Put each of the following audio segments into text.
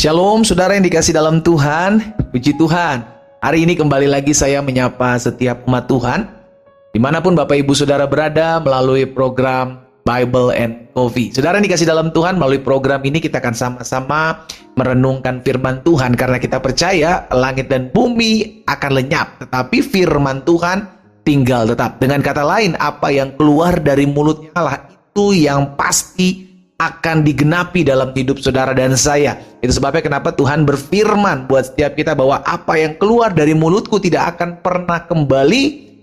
Shalom saudara yang dikasih dalam Tuhan. Puji Tuhan, hari ini kembali lagi saya menyapa setiap umat Tuhan dimanapun Bapak Ibu Saudara berada melalui program Bible and Coffee. Saudara yang dikasih dalam Tuhan, melalui program ini kita akan sama-sama merenungkan firman Tuhan. Karena kita percaya langit dan bumi akan lenyap, tetapi firman Tuhan tinggal tetap. Dengan kata lain, apa yang keluar dari mulutnya Allah itu yang pasti akan digenapi dalam hidup saudara dan saya. Itu sebabnya kenapa Tuhan berfirman buat setiap kita bahwa apa yang keluar dari mulutku tidak akan pernah kembali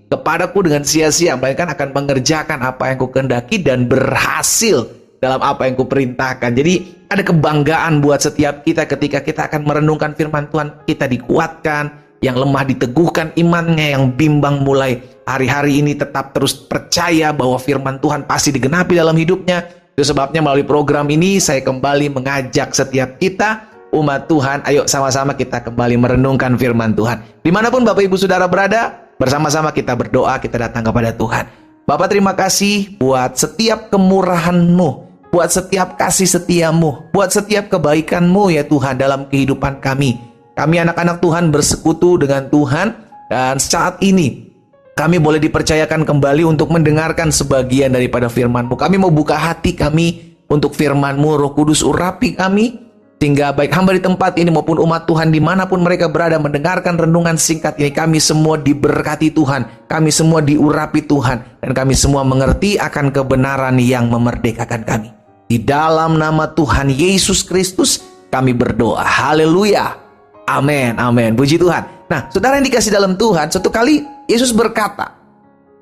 kepadaku dengan sia-sia, melainkan akan mengerjakan apa yang kukehendaki dan berhasil dalam apa yang kuperintahkan. Jadi ada kebanggaan buat setiap kita ketika kita akan merenungkan firman Tuhan. Kita dikuatkan, yang lemah diteguhkan imannya, yang bimbang mulai hari-hari ini tetap terus percaya bahwa firman Tuhan pasti digenapi dalam hidupnya. Itu sebabnya melalui program ini saya kembali mengajak setiap kita, umat Tuhan, ayo sama-sama kita kembali merenungkan firman Tuhan. Dimanapun Bapak Ibu Saudara berada, bersama-sama kita berdoa, kita datang kepada Tuhan. Bapak, terima kasih buat setiap kemurahan-Mu, buat setiap kasih setia-Mu, buat setiap kebaikan-Mu ya Tuhan dalam kehidupan kami. Kami anak-anak Tuhan bersekutu dengan Tuhan, dan saat ini kami boleh dipercayakan kembali untuk mendengarkan sebagian daripada firman-Mu. Kami mau buka hati kami untuk firman-Mu. Roh Kudus urapi kami, sehingga baik hamba di tempat ini maupun umat Tuhan dimanapun mereka berada mendengarkan renungan singkat ini, kami semua diberkati Tuhan, kami semua diurapi Tuhan, dan kami semua mengerti akan kebenaran yang memerdekakan kami. Di dalam nama Tuhan Yesus Kristus kami berdoa. Haleluya. Amin, amin. Puji Tuhan. Nah, saudara yang dikasih dalam Tuhan, satu kali Yesus berkata,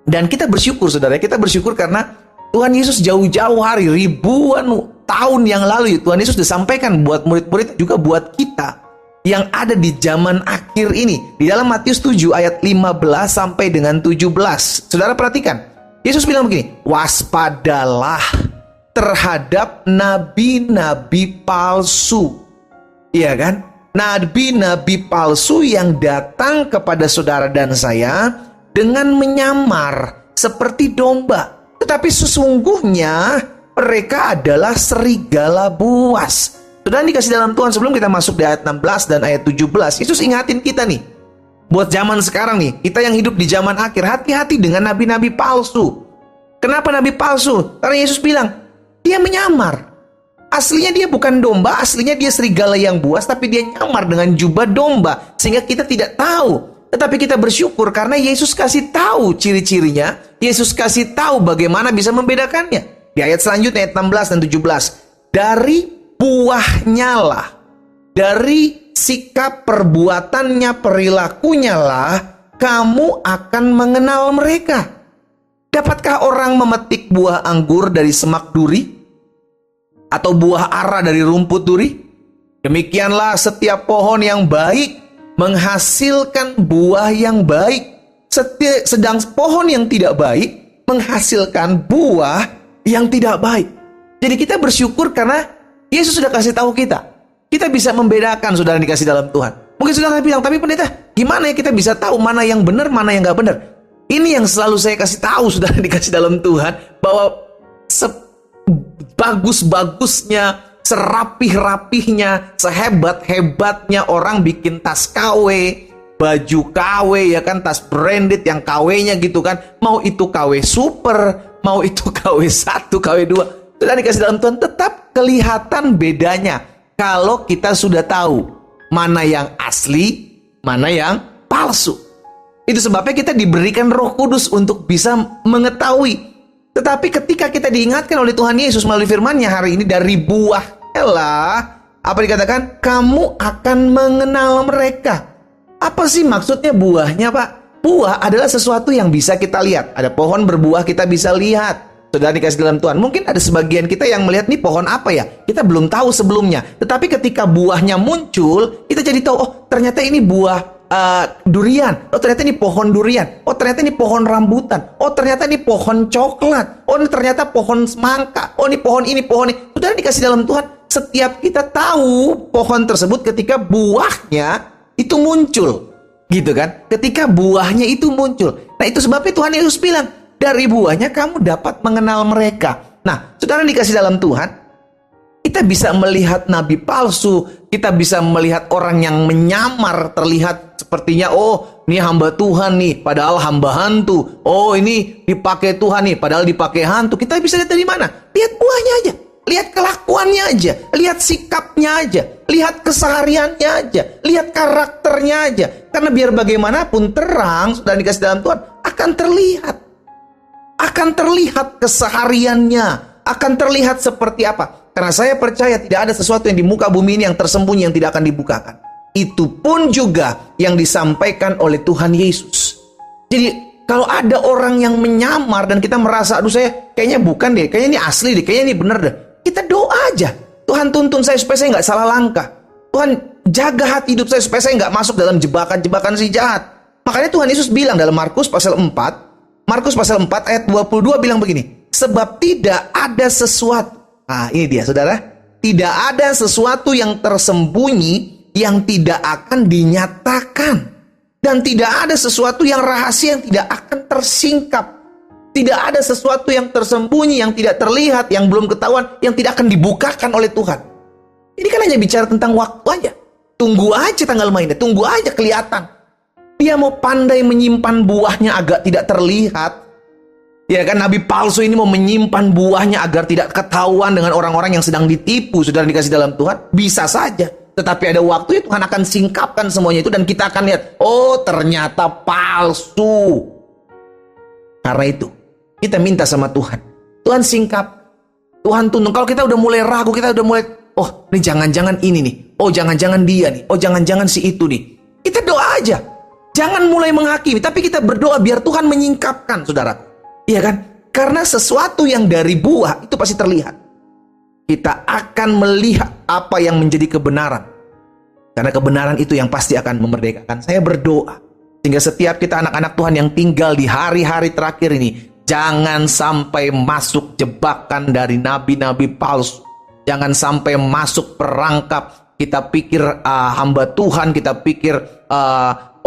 dan kita bersyukur saudara, kita bersyukur karena Tuhan Yesus jauh-jauh hari, ribuan tahun yang lalu, Tuhan Yesus disampaikan buat murid-murid, juga buat kita yang ada di zaman akhir ini. Di dalam Matius 7 ayat 15 sampai dengan 17. Saudara perhatikan, Yesus bilang begini, waspadalah terhadap nabi-nabi palsu. Iya kan? Nabi-nabi palsu yang datang kepada saudara dan saya dengan menyamar seperti domba, tetapi sesungguhnya mereka adalah serigala buas. Saudara dikasih dalam Tuhan, sebelum kita masuk di ayat 16 dan ayat 17, Yesus ingatin kita nih, buat zaman sekarang nih, kita yang hidup di zaman akhir, hati-hati dengan nabi-nabi palsu. Kenapa nabi palsu? Karena Yesus bilang, dia menyamar. Aslinya dia bukan domba, aslinya dia serigala yang buas, tapi dia nyamar dengan jubah domba, sehingga kita tidak tahu. Tetapi kita bersyukur karena Yesus kasih tahu ciri-cirinya, Yesus kasih tahu bagaimana bisa membedakannya. Di ayat selanjutnya, ayat 16 dan 17. Dari buahnya lah, dari sikap perbuatannya, perilakunya lah, kamu akan mengenal mereka. Dapatkah orang memetik buah anggur dari semak duri? Atau buah ara dari rumput duri? Demikianlah setiap pohon yang baik menghasilkan buah yang baik, sedang pohon yang tidak baik menghasilkan buah yang tidak baik. Jadi kita bersyukur karena Yesus sudah kasih tahu kita. Kita bisa membedakan, saudara dikasih dalam Tuhan. Mungkin saudara bilang, tapi pendeta, gimana ya kita bisa tahu mana yang benar, mana yang gak benar? Ini yang selalu saya kasih tahu, saudara dikasih dalam Tuhan, bahwa bagus-bagusnya, serapih-rapihnya, sehebat-hebatnya orang bikin tas KW, baju KW ya kan, tas branded yang KW-nya gitu kan, mau itu KW super, mau itu KW 1, KW 2, sudah dikasih dalam Tuhan, tetap kelihatan bedanya kalau kita sudah tahu mana yang asli, mana yang palsu. Itu sebabnya kita diberikan Roh Kudus untuk bisa mengetahui. Tetapi ketika kita diingatkan oleh Tuhan Yesus melalui firman-Nya hari ini, dari buahnya lah, apa dikatakan? Kamu akan mengenal mereka. Apa sih maksudnya buahnya, Pak? Buah adalah sesuatu yang bisa kita lihat. Ada pohon berbuah kita bisa lihat. Saudara dikasih dalam Tuhan, mungkin ada sebagian kita yang melihat nih pohon apa ya? Kita belum tahu sebelumnya. Tetapi ketika buahnya muncul, kita jadi tahu, oh ternyata ini buah durian. Oh ternyata ini pohon durian. Oh ternyata ini pohon rambutan. Oh ternyata ini pohon coklat. Oh ini ternyata pohon semangka. Oh ini pohon ini, pohon ini. Saudara dikasih dalam Tuhan, setiap kita tahu pohon tersebut ketika buahnya itu muncul, gitu kan? Ketika buahnya itu muncul. Nah itu sebabnya Tuhan Yesus bilang, dari buahnya kamu dapat mengenal mereka. Nah saudara dikasih dalam Tuhan, kita Kita bisa melihat nabi palsu, kita bisa melihat orang yang menyamar, terlihat sepertinya, oh ini hamba Tuhan nih, padahal hamba hantu. Oh ini dipakai Tuhan nih, padahal dipakai hantu. Kita bisa lihat dari mana? Lihat buahnya aja, lihat kelakuannya aja, lihat sikapnya aja, lihat kesehariannya aja, lihat karakternya aja. Karena biar bagaimanapun terang sudah dikasih dalam Tuhan akan terlihat. Akan terlihat kesehariannya, akan terlihat seperti apa. Karena saya percaya tidak ada sesuatu yang di muka bumi ini yang tersembunyi yang tidak akan dibukakan. Itu pun juga yang disampaikan oleh Tuhan Yesus. Jadi kalau ada orang yang menyamar dan kita merasa, aduh saya kayaknya bukan deh, kayaknya ini asli deh, kayaknya ini benar deh. Kita doa aja. Tuhan tuntun saya supaya saya nggak salah langkah. Tuhan jaga hati hidup saya supaya saya nggak masuk dalam jebakan-jebakan si jahat. Makanya Tuhan Yesus bilang dalam Markus pasal 4 ayat 22 bilang begini. Sebab tidak ada sesuatu. Nah ini dia saudara. Tidak ada sesuatu yang tersembunyi yang tidak akan dinyatakan. Dan tidak ada sesuatu yang rahasia yang tidak akan tersingkap. Tidak ada sesuatu yang tersembunyi, yang tidak terlihat, yang belum ketahuan, yang tidak akan dibukakan oleh Tuhan. Ini kan hanya bicara tentang waktu aja. Tunggu aja tanggal mainnya, tunggu aja kelihatan. Dia mau pandai menyimpan buahnya agar tidak terlihat. Ya kan, nabi palsu ini mau menyimpan buahnya agar tidak ketahuan dengan orang-orang yang sedang ditipu, saudara dikasih dalam Tuhan. Bisa saja. Tetapi ada waktunya Tuhan akan singkapkan semuanya itu dan kita akan lihat, oh ternyata palsu. Karena itu, kita minta sama Tuhan. Tuhan singkap. Tuhan tuntun. Kalau kita udah mulai ragu, kita udah mulai, oh ini jangan-jangan ini nih. Oh jangan-jangan dia nih. Oh jangan-jangan si itu nih. Kita doa aja. Jangan mulai menghakimi, tapi kita berdoa biar Tuhan menyingkapkan, saudara. Iya kan? Karena sesuatu yang dari buah itu pasti terlihat. Kita akan melihat apa yang menjadi kebenaran. Karena kebenaran itu yang pasti akan memerdekakan. Saya berdoa sehingga setiap kita anak-anak Tuhan yang tinggal di hari-hari terakhir ini, jangan sampai masuk jebakan dari nabi-nabi palsu. Jangan sampai masuk perangkap. Kita pikir hamba Tuhan, kita pikir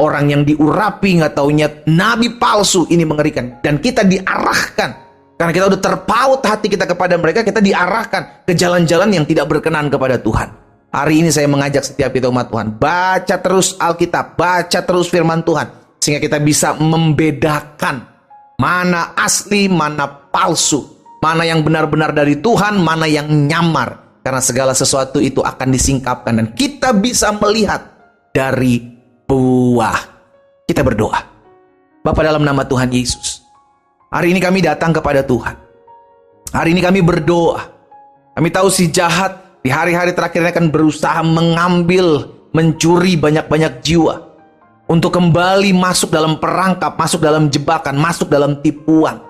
orang yang diurapi, nggak taunya nabi palsu. Ini mengerikan. Dan kita diarahkan. Karena kita udah terpaut hati kita kepada mereka, kita diarahkan ke jalan-jalan yang tidak berkenan kepada Tuhan. Hari ini saya mengajak setiap kita umat Tuhan, baca terus Alkitab, baca terus firman Tuhan. Sehingga kita bisa membedakan mana asli, mana palsu. Mana yang benar-benar dari Tuhan, mana yang nyamar. Karena segala sesuatu itu akan disingkapkan. Dan kita bisa melihat dari buah. Kita berdoa. Bapa dalam nama Tuhan Yesus, hari ini kami datang kepada Tuhan. Hari ini kami berdoa. Kami tahu si jahat di hari-hari terakhir ini akan berusaha mengambil, mencuri banyak-banyak jiwa. Untuk kembali masuk dalam perangkap, masuk dalam jebakan, masuk dalam tipuan.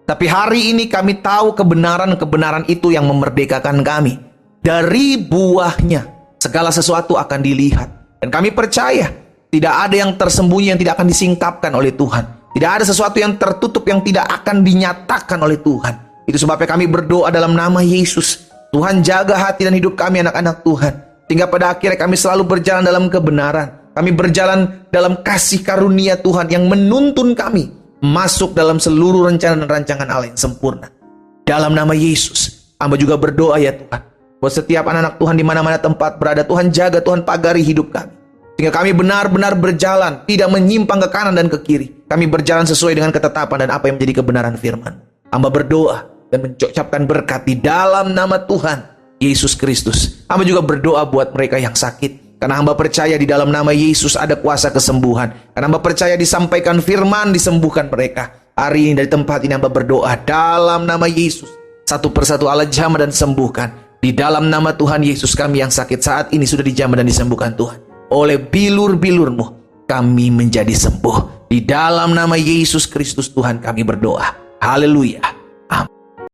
Tapi hari ini kami tahu kebenaran-kebenaran itu yang memerdekakan kami. Dari buahnya segala sesuatu akan dilihat. Dan kami percaya tidak ada yang tersembunyi yang tidak akan disingkapkan oleh Tuhan. Tidak ada sesuatu yang tertutup yang tidak akan dinyatakan oleh Tuhan. Itu sebabnya kami berdoa dalam nama Yesus. Tuhan jaga hati dan hidup kami anak-anak Tuhan. Sehingga pada akhirnya kami selalu berjalan dalam kebenaran. Kami berjalan dalam kasih karunia Tuhan yang menuntun kami masuk dalam seluruh rencana dan rancangan Allah yang sempurna. Dalam nama Yesus, hamba juga berdoa ya Tuhan, buat setiap anak-anak Tuhan di mana-mana tempat berada, Tuhan jaga, Tuhan pagari hidup kami. Sehingga kami benar-benar berjalan, tidak menyimpang ke kanan dan ke kiri. Kami berjalan sesuai dengan ketetapan dan apa yang menjadi kebenaran firman. Hamba berdoa dan mengucapkan berkat di dalam nama Tuhan Yesus Kristus. Hamba juga berdoa buat mereka yang sakit. Karena hamba percaya di dalam nama Yesus ada kuasa kesembuhan. Karena hamba percaya disampaikan firman, disembuhkan mereka. Hari ini dari tempat ini hamba berdoa dalam nama Yesus. Satu persatu Allah jamah dan sembuhkan. Di dalam nama Tuhan Yesus, kami yang sakit saat ini sudah dijamah dan disembuhkan Tuhan. Oleh bilur-bilur-Mu kami menjadi sembuh. Di dalam nama Yesus Kristus Tuhan kami berdoa. Haleluya.